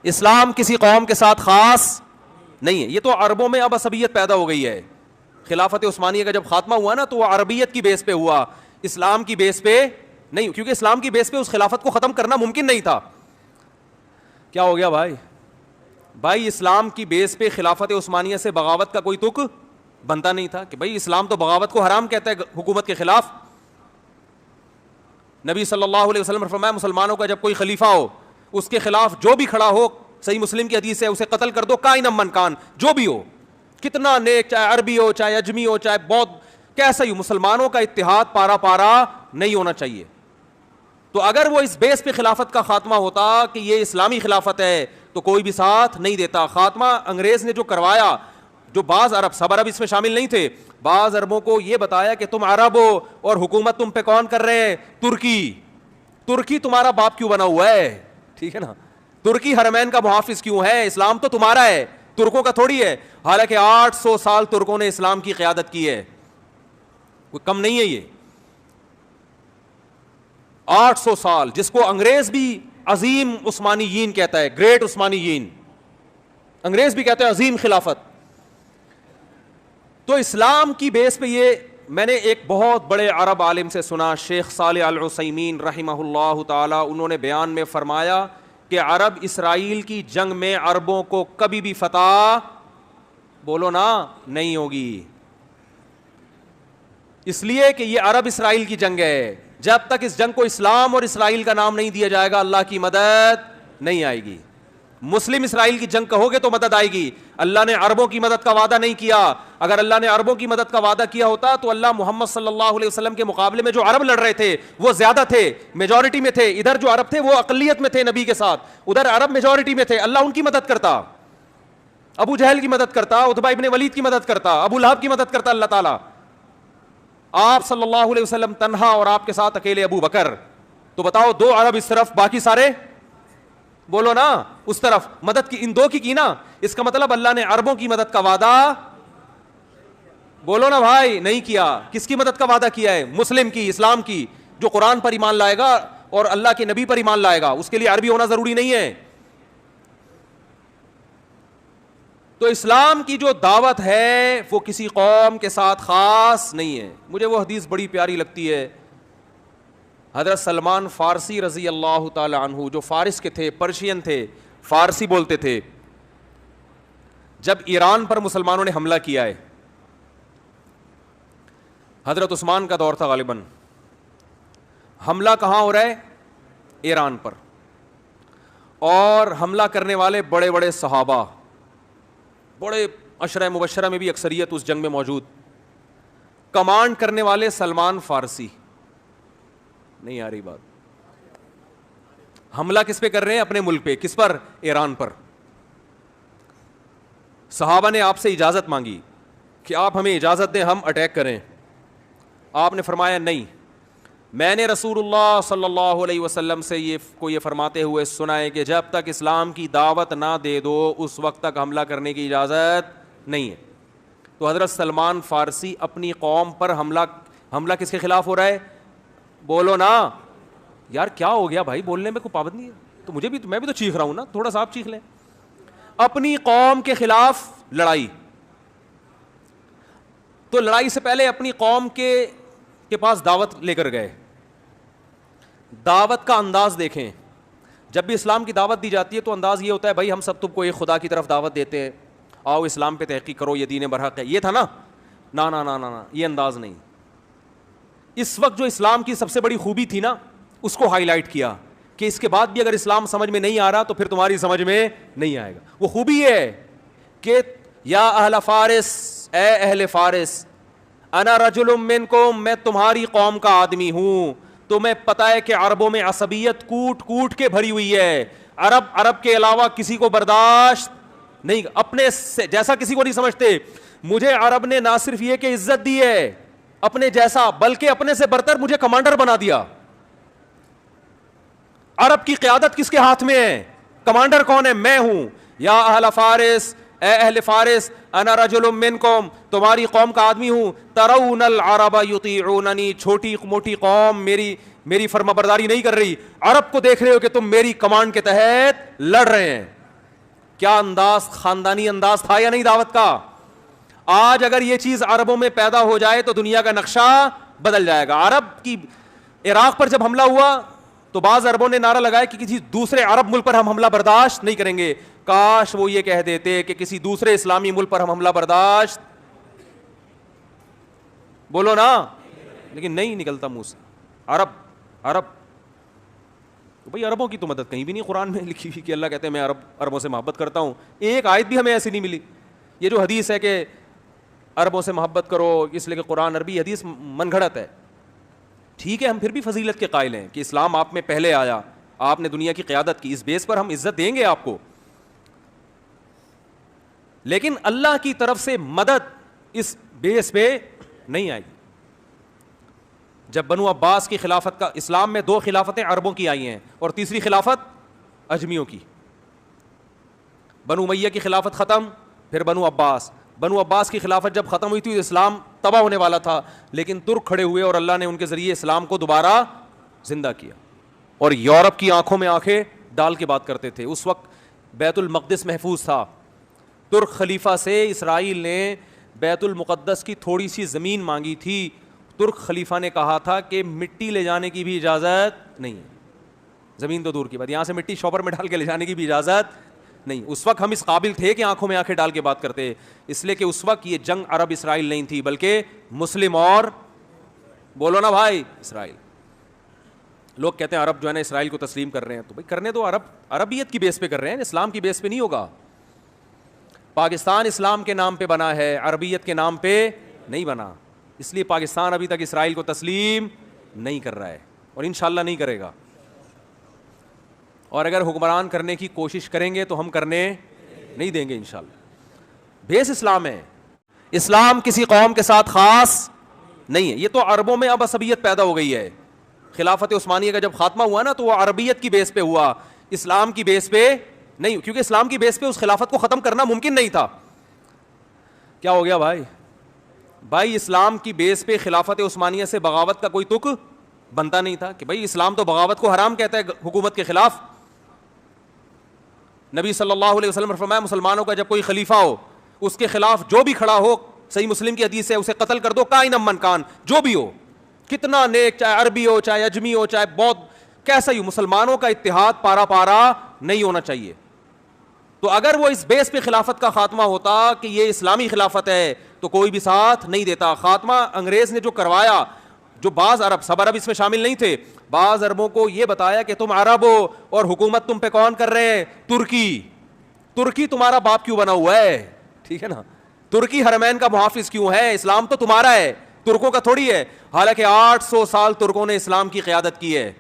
اسلام کسی قوم کے ساتھ خاص نہیں ہے. یہ تو عربوں میں اب عصبیت پیدا ہو گئی ہے. خلافت عثمانیہ کا جب خاتمہ ہوا نا تو وہ عربیت کی بیس پہ ہوا, اسلام کی بیس پہ نہیں, کیونکہ اسلام کی بیس پہ اس خلافت کو ختم کرنا ممکن نہیں تھا. کیا ہو گیا بھائی اسلام کی بیس پہ خلافت عثمانیہ سے بغاوت کا کوئی تک بنتا نہیں تھا کہ بھائی اسلام تو بغاوت کو حرام کہتا ہے حکومت کے خلاف. نبی صلی اللہ علیہ وسلم نے فرمایا مسلمانوں کا جب کوئی خلیفہ ہو اس کے خلاف جو بھی کھڑا ہو, صحیح مسلم کی حدیث ہے, اسے قتل کر دو کائن من کان, جو بھی ہو, کتنا نیک, چاہے عربی ہو چاہے اجمی ہو چاہے بہت کیسا ہی ہو, مسلمانوں کا اتحاد پارا پارا نہیں ہونا چاہیے. تو اگر وہ اس بیس پہ خلافت کا خاتمہ ہوتا کہ یہ اسلامی خلافت ہے تو کوئی بھی ساتھ نہیں دیتا. خاتمہ انگریز نے جو کروایا, جو بعض عرب, سب عرب اس میں شامل نہیں تھے, بعض عربوں کو یہ بتایا کہ تم عرب ہو اور حکومت تم پہ کون کر رہے ہیں, ترکی تمہارا باپ کیوں بنا ہوا ہے, ٹھیک ہے نا, ترکی حرمین کا محافظ کیوں ہے, اسلام تو تمہارا ہے, ترکوں کا تھوڑی ہے. حالانکہ 800 سال ترکوں نے اسلام کی قیادت کی ہے, کوئی کم نہیں ہے یہ. 800 سال, جس کو انگریز بھی عظیم عثمانیین کہتا ہے, گریٹ عثمانیین, انگریز بھی کہتے ہیں عظیم خلافت. تو اسلام کی بیس پہ یہ میں نے ایک بہت بڑے عرب عالم سے سنا, شیخ صالح العثیمین رحمہ اللہ تعالی, انہوں نے بیان میں فرمایا کہ عرب اسرائیل کی جنگ میں عربوں کو کبھی بھی فتح, بولو نا, نہیں ہوگی. اس لیے کہ یہ عرب اسرائیل کی جنگ ہے, جب تک اس جنگ کو اسلام اور اسرائیل کا نام نہیں دیا جائے گا اللہ کی مدد نہیں آئے گی. مسلم اسرائیل کی جنگ کہو گے تو مدد آئے گی. اللہ نے عربوں کی مدد کا وعدہ نہیں کیا. اگر اللہ نے عربوں کی مدد کا وعدہ کیا ہوتا تو اللہ محمد صلی اللہ علیہ وسلم کے مقابلے میں جو عرب لڑ رہے تھے وہ زیادہ تھے, میجورٹی میں تھے. ادھر جو عرب تھے وہ اقلیت میں تھے نبی کے ساتھ, ادھر عرب میجورٹی میں تھے. اللہ ان کی مدد کرتا, ابو جہل کی مدد کرتا, عتبہ ابن ولید کی مدد کرتا, ابو لہب کی مدد کرتا اللہ تعالیٰ. آپ صلی اللہ علیہ وسلم تنہا اور آپ کے ساتھ اکیلے ابو بکر. تو بتاؤ, 2 عرب اس طرف, باقی سارے بولو نا اس طرف. مدد کی ان 2 کی نا, اس کا مطلب اللہ نے عربوں کی مدد کا وعدہ, بولو نا بھائی, نہیں کیا. کس کی مدد کا وعدہ کیا ہے؟ مسلم کی, اسلام کی, جو قرآن پر ایمان لائے گا اور اللہ کے نبی پر ایمان لائے گا. اس کے لیے عربی ہونا ضروری نہیں ہے. تو اسلام کی جو دعوت ہے وہ کسی قوم کے ساتھ خاص نہیں ہے. مجھے وہ حدیث بڑی پیاری لگتی ہے, حضرت سلمان فارسی رضی اللہ تعالی عنہ, جو فارس کے تھے, پرشین تھے, فارسی بولتے تھے. جب ایران پر مسلمانوں نے حملہ کیا ہے, حضرت عثمان کا دور تھا غالباً, حملہ کہاں ہو رہا ہے؟ ایران پر. اور حملہ کرنے والے بڑے بڑے صحابہ, بڑے عشرہ مبشرہ میں بھی اکثریت اس جنگ میں موجود. کمانڈ کرنے والے سلمان فارسی. نہیں آ رہی بات؟ حملہ کس پہ کر رہے ہیں؟ اپنے ملک پہ. کس پر؟ ایران پر. صحابہ نے آپ سے اجازت مانگی کہ آپ ہمیں اجازت دیں ہم اٹیک کریں. آپ نے فرمایا نہیں, میں نے رسول اللہ صلی اللہ علیہ وسلم سے یہ فرماتے ہوئے سنا ہے کہ جب تک اسلام کی دعوت نہ دے دو اس وقت تک حملہ کرنے کی اجازت نہیں ہے. تو حضرت سلمان فارسی اپنی قوم پر حملہ کس کے خلاف ہو رہا ہے؟ بولو نا یار, کیا ہو گیا بھائی, بولنے میں کوئی پابند نہیں ہے. تو میں بھی تو چیخ رہا ہوں نا, تھوڑا سا آپ چیخ لیں. اپنی قوم کے خلاف لڑائی. تو لڑائی سے پہلے اپنی قوم کے پاس دعوت لے کر گئے. دعوت کا انداز دیکھیں, جب بھی اسلام کی دعوت دی جاتی ہے تو انداز یہ ہوتا ہے بھائی ہم سب تم کو ایک خدا کی طرف دعوت دیتے ہیں, آؤ اسلام پہ تحقیق کرو, یہ دین برحق ہے. یہ تھا نا, نا نا نا نا, یہ انداز نہیں. اس وقت جو اسلام کی سب سے بڑی خوبی تھی نا اس کو ہائی لائٹ کیا کہ اس کے بعد بھی اگر اسلام سمجھ میں نہیں آ رہا تو پھر تمہاری سمجھ میں نہیں آئے گا. وہ خوبی یہ ہے کہ یا اہل فارس, اے اہل فارس, انا رجل منکم, میں تمہاری قوم کا آدمی ہوں. تمہیں پتہ ہے کہ عربوں میں عصبیت کوٹ کوٹ کے بھری ہوئی ہے. عرب کے علاوہ کسی کو برداشت نہیں, اپنے جیسا کسی کو نہیں سمجھتے. مجھے عرب نے نہ صرف یہ کہ عزت دی ہے اپنے جیسا, بلکہ اپنے سے برتر مجھے کمانڈر بنا دیا. عرب کی قیادت کس کے ہاتھ میں ہے؟ کمانڈر کون ہے؟ میں ہوں. یا اہل فارس, اے اہل فارس, انا رجل منکم, تمہاری قوم کا آدمی ہوں. ترون العرب یطیعوننی, چھوٹی موٹی قوم میری فرما برداری نہیں کر رہی. عرب کو دیکھ رہے ہو کہ تم میری کمانڈ کے تحت لڑ رہے ہیں. کیا انداز خاندانی انداز تھا یا نہیں دعوت کا؟ آج اگر یہ چیز عربوں میں پیدا ہو جائے تو دنیا کا نقشہ بدل جائے گا. عرب کی عراق پر جب حملہ ہوا تو بعض عربوں نے نعرہ لگایا کہ کسی دوسرے عرب ملک پر ہم حملہ برداشت نہیں کریں گے. کاش وہ یہ کہہ دیتے کہ کسی دوسرے اسلامی ملک پر ہم حملہ برداشت, بولو نا, لیکن نہیں نکلتا منہ سے. عرب عرب, بھائی عربوں کی تو مدد کہیں بھی نہیں قرآن میں لکھی ہوئی کہ اللہ کہتے ہیں میں عربوں سے محبت کرتا ہوں. ایک آیت بھی ہمیں ایسی نہیں ملی. یہ جو حدیث ہے کہ عربوں سے محبت کرو اس لیے کہ قرآن عربی, حدیث من گھڑت ہے. ٹھیک ہے, ہم پھر بھی فضیلت کے قائل ہیں کہ اسلام آپ میں پہلے آیا, آپ نے دنیا کی قیادت کی, اس بیس پر ہم عزت دیں گے آپ کو. لیکن اللہ کی طرف سے مدد اس بیس پہ نہیں آئی. جب بنو عباس کی خلافت کا, اسلام میں 2 خلافتیں عربوں کی آئی ہیں اور تیسری خلافت اجمیوں کی. بنو امیہ کی خلافت ختم, پھر بنو عباس. بنو عباس کی خلافت جب ختم ہوئی تھی اسلام تباہ ہونے والا تھا, لیکن ترک کھڑے ہوئے اور اللہ نے ان کے ذریعے اسلام کو دوبارہ زندہ کیا. اور یورپ کی آنکھوں میں آنکھیں ڈال کے بات کرتے تھے. اس وقت بیت المقدس محفوظ تھا. ترک خلیفہ سے اسرائیل نے بیت المقدس کی تھوڑی سی زمین مانگی تھی. ترک خلیفہ نے کہا تھا کہ مٹی لے جانے کی بھی اجازت نہیں ہے, زمین تو دور کی بات, یہاں سے مٹی شاپر میں ڈال کے لے جانے کی بھی اجازت نہیں. اس وقت ہم اس قابل تھے کہ آنکھوں میں آنکھیں ڈال کے بات کرتے, اس لیے کہ اس وقت یہ جنگ عرب اسرائیل نہیں تھی بلکہ مسلم اور, بولو نا بھائی, اسرائیل. لوگ کہتے ہیں عرب جو ہے نا اسرائیل کو تسلیم کر رہے ہیں, تو بھائی کرنے دو, عرب عربیت کی بیس پہ کر رہے ہیں, اسلام کی بیس پہ نہیں ہوگا. پاکستان اسلام کے نام پہ بنا ہے, عربیت کے نام پہ نہیں بنا. اس لیے پاکستان ابھی تک اسرائیل کو تسلیم نہیں کر رہا ہے اور انشاءاللہ نہیں کرے گا. اور اگر حکمران کرنے کی کوشش کریں گے تو ہم کرنے نہیں دیں گے انشاءاللہ. بیس اسلام ہے, اسلام کسی قوم کے ساتھ خاص نہیں ہے. یہ تو عربوں میں اب عصبیت پیدا ہو گئی ہے. خلافت عثمانیہ کا جب خاتمہ ہوا نا تو وہ عربیت کی بیس پہ ہوا, اسلام کی بیس پہ نہیں, کیونکہ اسلام کی بیس پہ اس خلافت کو ختم کرنا ممکن نہیں تھا. کیا ہو گیا بھائی؟ بھائی اسلام کی بیس پہ خلافت عثمانیہ سے بغاوت کا کوئی تک بنتا نہیں تھا کہ بھائی اسلام تو بغاوت کو حرام کہتا ہے حکومت کے خلاف. نبی صلی اللہ علیہ وسلم نے فرمایا مسلمانوں کا جب کوئی خلیفہ ہو اس کے خلاف جو بھی کھڑا ہو, صحیح مسلم کی حدیث ہے, اسے قتل کر دو, کائن من کان, جو بھی ہو, کتنا نیک, چاہے عربی ہو, چاہے اجمی ہو, چاہے بہت کیسا ہی ہو. مسلمانوں کا اتحاد پارا پارا نہیں ہونا چاہیے. تو اگر وہ اس بیس پہ خلافت کا خاتمہ ہوتا کہ یہ اسلامی خلافت ہے تو کوئی بھی ساتھ نہیں دیتا. خاتمہ انگریز نے جو کروایا, جو بعض عرب, سب عرب اس میں شامل نہیں تھے, بعض عربوں کو یہ بتایا کہ تم عرب ہو اور حکومت تم پہ کون کر رہے ہیں؟ ترکی. ترکی تمہارا باپ کیوں بنا ہوا ہے؟ ٹھیک ہے نا, ترکی حرمین کا محافظ کیوں ہے؟ اسلام تو تمہارا ہے, ترکوں کا تھوڑی ہے. حالانکہ 800 سال ترکوں نے اسلام کی قیادت کی ہے.